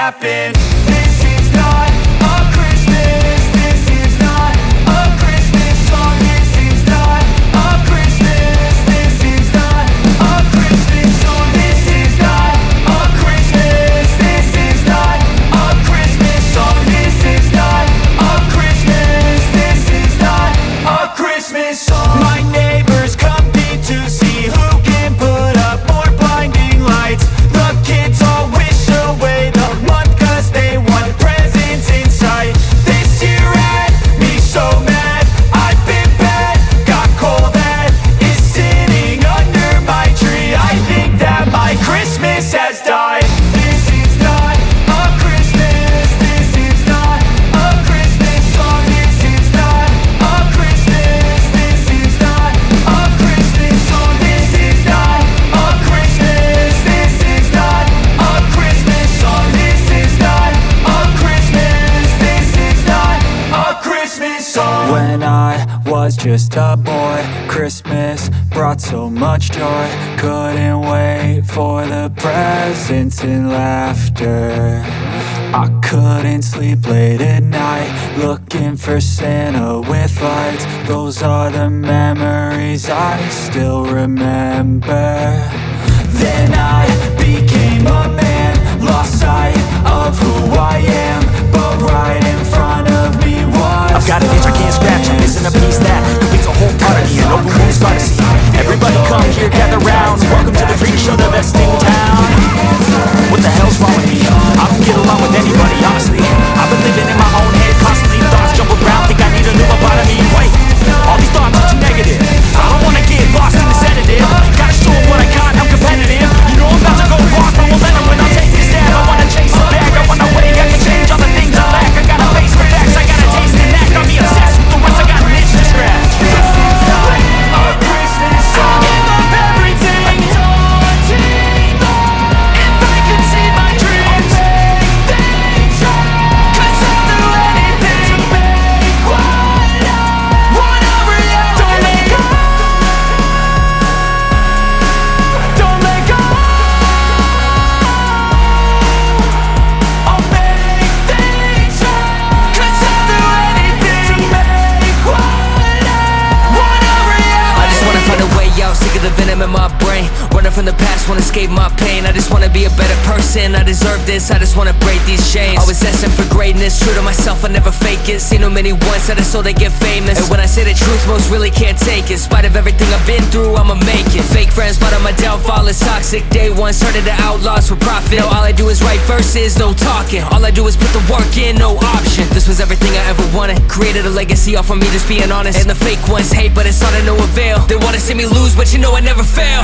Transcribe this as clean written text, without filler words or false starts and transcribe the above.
happen. This is not a Christmas. This is not a Christmas song. This is not a Christmas. This is not a Christmas song. This is not a Christmas. This is not a Christmas song. This is not a Christmas. This is not a Christmas song. My neighbors compete to see who can put up more blinding lights. The kids all wish away the month 'cause they want presents in sight. This year had me so mad, I've been bad, got coal that is sitting under my tree. I think that my Christmas has died. This is not a Christmas. This is not a Christmas song. This is not a Christmas. This is not a Christmas song. This is not a Christmas. This is not a Christmas song. This is not a Christmas. This is not a Christmas song. When I was just a boy, Christmas brought so much joy. Couldn't wait for the presents and laughter. I couldn't sleep late at night, looking for Santa with lights. Those are the memories I still remember. Then I became a man, lost sight of who I am, but right in front of me was I've got an itch I can't scratch, I'm missing a piece that completes a whole part of me. An open wound start to see. Everybody come here, gather round. Welcome to the freak show, the best in town. What the hell's wrong with me? I don't get along with anybody, honestly. I've been living in my own head constantly. Thoughts jumble around, think I need a new lobotomy. Wait, all these thoughts are too negative. I don't wanna get lost in the sedative. Gotta show 'em what I got, I'm competitive. You know I'm about to go off, I won't let 'em win. I'll take this stab, I wanna chase a bag. I wanna win, I can change all the things I lack. I got a face for facts, I got a taste in that. Got me obsessed with the rest, I got an itch to scratch. This is not a Christmas song. I give up everything, daunting. If I could see my dreams, I'll make things right. 'Cause I'll do anything to make what I want a reality. Don't let go. Don't let go. I'll make things right. 'Cause I'll do anything to make what I want a reality. I just wanna find a way out, sick of the venom in my brain. Running from the past, wanna escape my pain. I just wanna be a better person, I deserve this. I just wanna break these chains. Always asking for greatness, true to myself, I never fake it. Seen too many once that I so they get famous. And when I say the truth, most really can't take it. In spite of everything I've been through, I'ma make it. Fake friends, but on my downfall is toxic. Day one, started to outlaws for profit. Now all I do is write verses, no talking. All I do is put the work in, no option. This was everything I ever wanted. Created a legacy off of me, just being honest. And the fake ones hate, but it's all to no avail. They wanna see me lose, but you know I never fail.